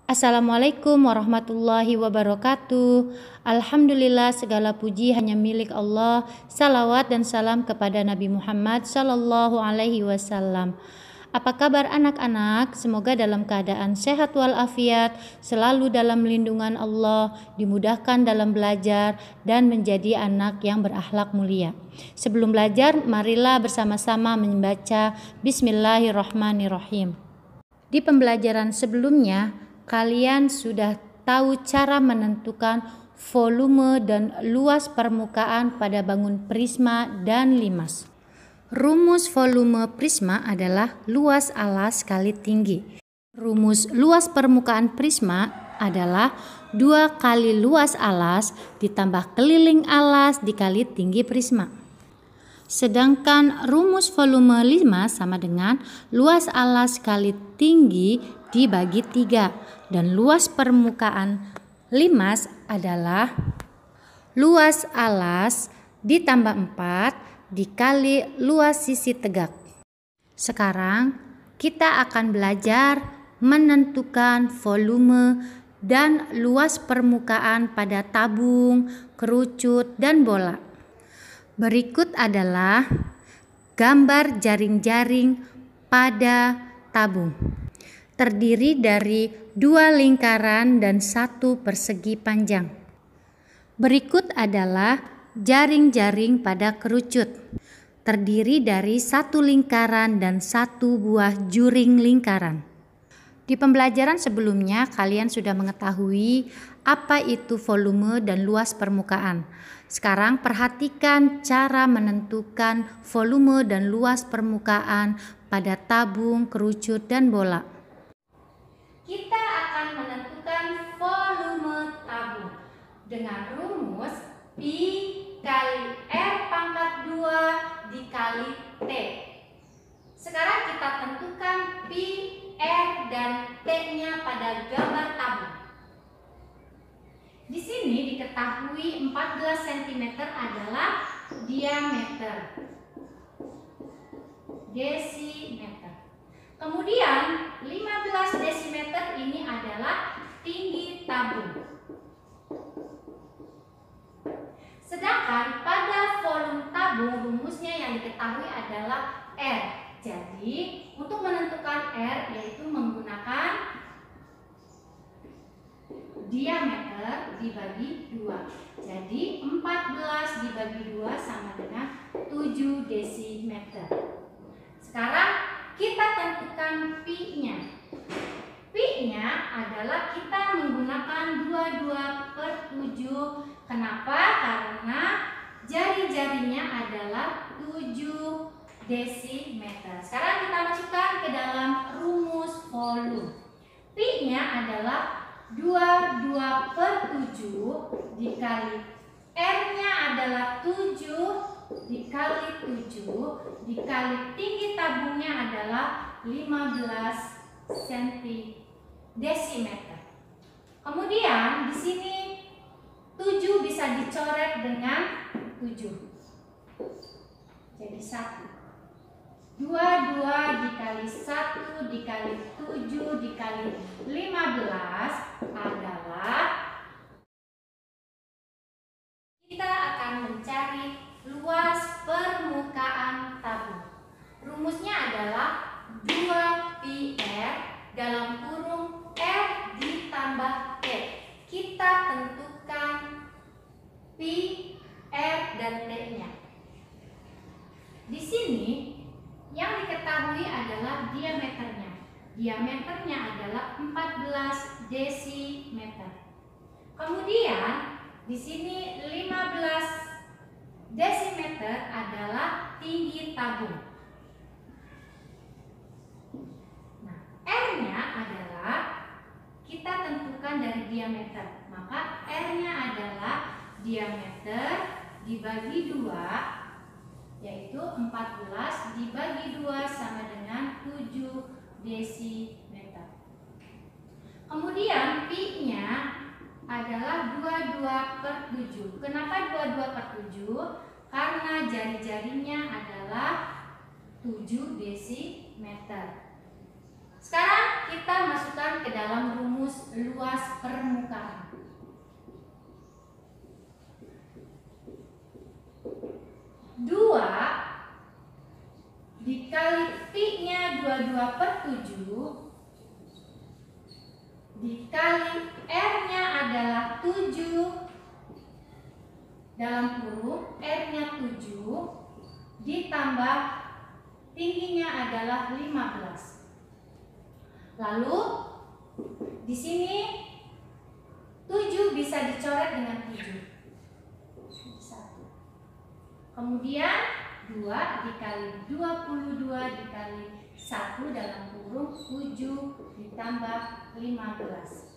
Assalamualaikum warahmatullahi wabarakatuh. Alhamdulillah, segala puji hanya milik Allah. Salawat dan salam kepada Nabi Muhammad sallallahu alaihi wasallam. Apa kabar anak-anak? Semoga dalam keadaan sehat walafiat, selalu dalam lindungan Allah, dimudahkan dalam belajar dan menjadi anak yang berakhlak mulia. Sebelum belajar, marilah bersama-sama membaca Bismillahirrahmanirrahim. Di pembelajaran sebelumnya, kalian sudah tahu cara menentukan volume dan luas permukaan pada bangun prisma dan limas. Rumus volume prisma adalah luas alas kali tinggi. Rumus luas permukaan prisma adalah 2 kali luas alas ditambah keliling alas dikali tinggi prisma. Sedangkan rumus volume limas sama dengan luas alas kali tinggi dibagi 3, dan luas permukaan limas adalah luas alas ditambah 4 dikali luas sisi tegak. Sekarang kita akan belajar menentukan volume dan luas permukaan pada tabung, kerucut, dan bola. Berikut adalah gambar jaring-jaring pada tabung. Terdiri dari 2 lingkaran dan 1 persegi panjang. Berikut adalah jaring-jaring pada kerucut. Terdiri dari 1 lingkaran dan 1 buah juring lingkaran. Di pembelajaran sebelumnya kalian sudah mengetahui apa itu volume dan luas permukaan. Sekarang perhatikan cara menentukan volume dan luas permukaan pada tabung, kerucut, dan bola. Kita akan menentukan volume tabung dengan rumus Pi kali R pangkat 2 dikali T. Sekarang kita tentukan Pi, R, dan T-nya pada gambar tabung. Di sini diketahui 14 cm adalah diameter, desimeter. Kemudian 15 desimeter ini adalah tinggi tabung. Sedangkan pada volume tabung rumusnya yang diketahui adalah R. Jadi untuk menentukan R yaitu menggunakan diameter dibagi 2. Jadi 14 dibagi 2 sama dengan 7 desimeter. Sekarang kita tentukan Pi-nya. Pi-nya adalah kita menggunakan 22/7. Kenapa? Karena jari-jarinya adalah 7 desimeter. Sekarang kita masukkan ke dalam rumus volume. Pi-nya adalah 22/7 dikali R-nya adalah 7 dikali 7 dikali tinggi tabungnya adalah 15 desimeter. Kemudian di sini 7 bisa dicoret dengan 7. Jadi 1. 22 dikali 1 dikali 7 dikali 15 adalah, kita akan mencari luas permukaan tabung. Rumusnya adalah 2πr dalam kurung R ditambah T. Kita tentukan Pi, R, dan T-nya. Di sini yang diketahui adalah diameternya. Diameternya adalah 14 desimeter. Kemudian di sini 15 desimeter adalah tinggi tabung. Nah, R-nya adalah kita tentukan dari diameter. Maka R-nya adalah diameter dibagi 2, yaitu 14 dibagi 2 sama dengan 7 desimeter. Kemudian Pi-nya adalah 22/7. Kenapa 22/7? Karena jari-jarinya adalah 7 desimeter. Sekarang kita masukkan ke dalam rumus luas permukaan. Dua dikali pi-nya 22/7 dikali R-nya adalah 7 dalam kurung R-nya 7 ditambah tingginya adalah 15. Lalu di sini 7 bisa dicoret dengan 7. 1. Kemudian 2 dikali 22 dikali 1 dalam kurung 7 ditambah 15.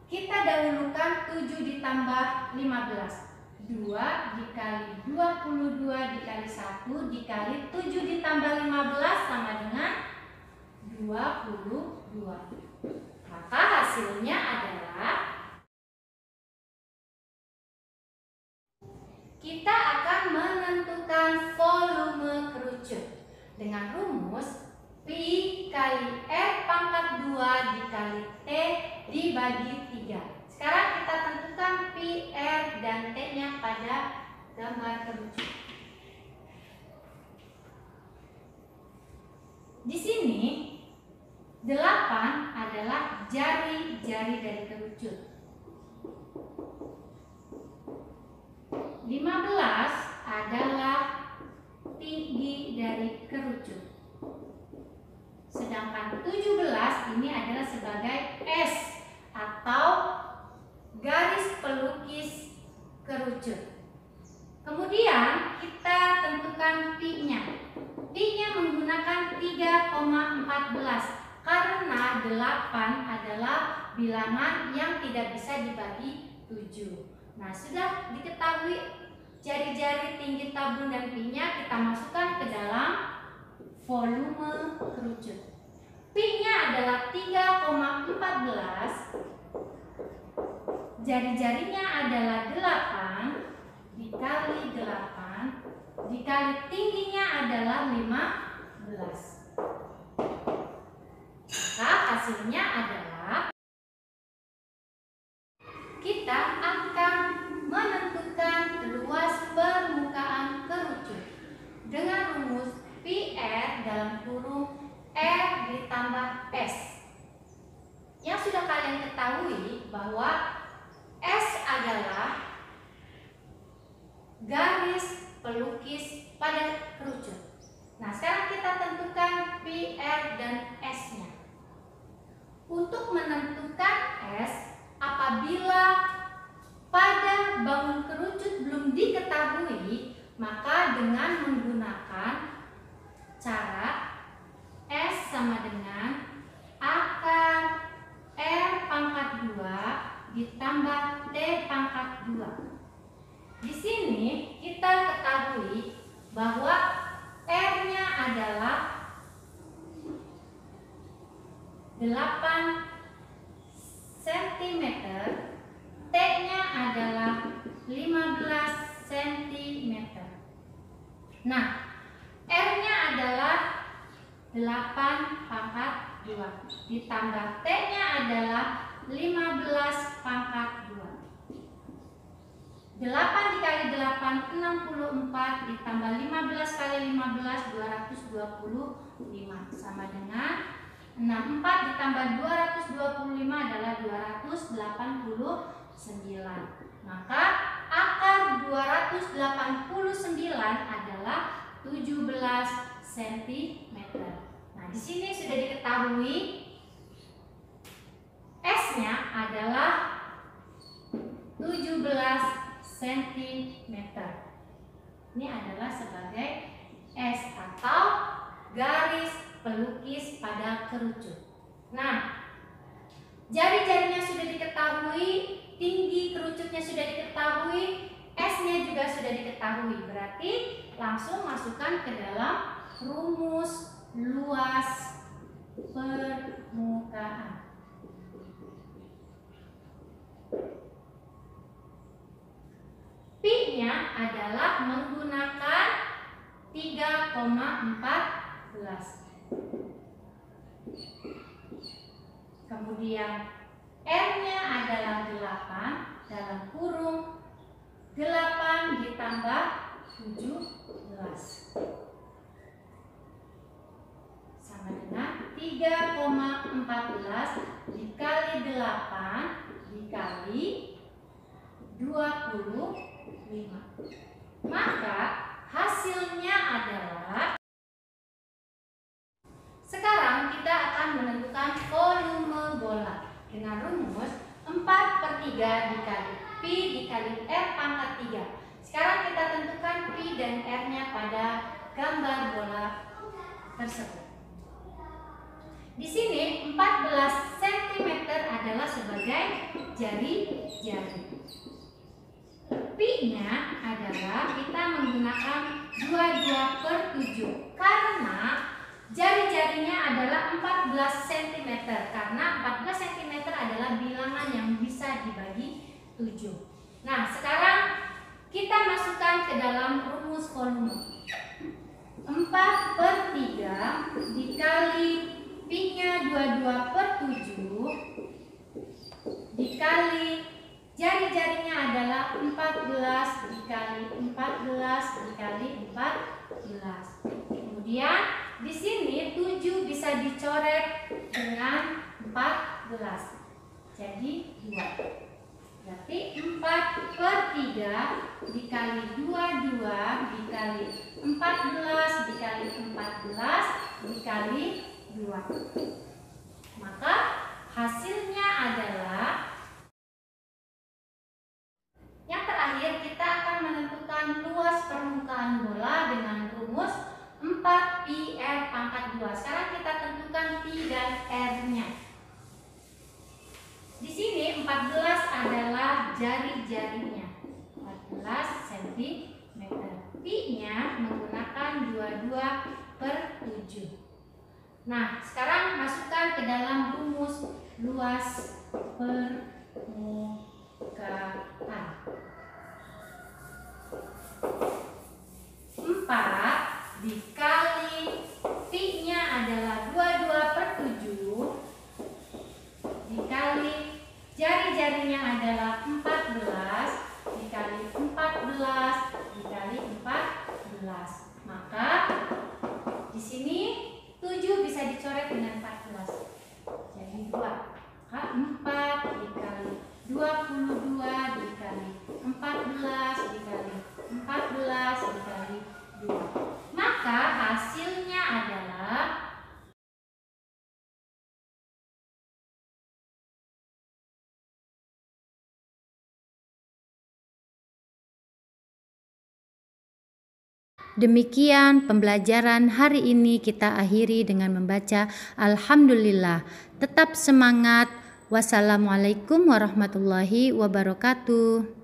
Kita dahulukan 7 ditambah 15. 2 dikali 22 dikali 1 dikali 7 ditambah 15 sama dengan 22. Maka hasilnya adalah kita akan menentukan volume kerucut dengan rumus pi kali R pangkat 2 dikali T dibagi 3. Sekarang kita tentukan pi, R, dan T-nya pada gambar kerucut. Di sini 8 adalah jari-jari dari kerucut. 15 adalah tinggi dari kerucut. Sedangkan 17 ini adalah sebagai S atau garis pelukis kerucut. Kemudian kita tentukan pi-nya. Pi-nya menggunakan 3,14 karena 8 adalah bilangan yang tidak bisa dibagi 7. Nah, sudah diketahui jari-jari, tinggi tabung, dan pi-nya, kita masukkan ke dalam volume kerucut. Pi-nya adalah 3,14, jari-jarinya adalah 8 dikali 8 dikali tingginya adalah 15. Maka hasilnya adalah kita akan menentukan luas permukaan kerucut dengan rumus PR dalam kurung R ditambah S. Yang sudah kalian ketahui bahwa S adalah garis pelukis pada kerucut. Nah, sekarang kita tentukan PR dan S-nya. Untuk menentukan S, apabila pada bangun kerucut belum diketahui, maka dengan menggunakan cara S sama dengan akar R pangkat 2 ditambah T pangkat 2. Di sini kita ketahui bahwa R-nya adalah 8 cm, T-nya adalah 15 cm. Nah, R-nya adalah 8 pangkat 2 ditambah T-nya adalah 15 pangkat 2. 8 dikali 8 64 ditambah 15 kali 15 225 sama dengan 64 ditambah 225 adalah 289. Maka akar 289 adalah 17 cm. Nah, di sini sudah diketahui S-nya adalah 17 cm. Ini adalah sebagai S atau garis pelukis pada kerucut. Nah, jari-jarinya sudah diketahui, tinggi kerucutnya sudah diketahui, S-nya juga sudah diketahui. Berarti langsung masukkan ke dalam rumus luas permukaan. Pi-nya adalah menggunakan 3,14. Kemudian R-nya adalah 8 dalam kurung 8 ditambah 17 sama dengan 3,14 dikali 8 dikali 25. Maka hasilnya adalah, sekarang kita akan menentukan volume bola dengan rumus 4/3 dikali Pi dikali R pangkat 3. Sekarang kita tentukan Pi dan R-nya pada gambar bola tersebut. Di sini 14 cm adalah sebagai jari-jari. Pi-nya adalah kita menggunakan 22/7 karena jari-jarinya adalah 14 cm, karena 14 cm adalah bilangan yang bisa dibagi 7. Nah, sekarang kita masukkan ke dalam rumus volume. 4/3 dikali Pi-nya 22/7 dikali jari-jarinya adalah 14 dikali 14 dikali 14. Kemudian di sini 7 bisa dicoret dengan 14. Jadi 2. Berarti 4/3 dikali 22 dikali 14 dikali 14 dikali 2. Maka hasilnya adalah, yang terakhir kita akan menentukan luas permukaan bola dengan rumus 4 R pangkat 2. Sekarang kita tentukan Pi dan R-nya. Di sini 14 adalah jari-jarinya, 14 cm. Pi-nya menggunakan 22/7. Nah, sekarang masukkan ke dalam rumus luas permukaan. 4 dikali Pi-nya adalah 22/7 dikali jari-jarinya adalah 14 dikali 14 dikali 14. Maka di sini 7 bisa dicoret dengan 14. Jadi 2. Maka 4 dikali 22 dikali 14 dikali 14 dikali 2. Maka hasilnya adalah Demikian pembelajaran hari ini kita akhiri dengan membaca Alhamdulillah. Tetap semangat. Wassalamualaikum warahmatullahi wabarakatuh.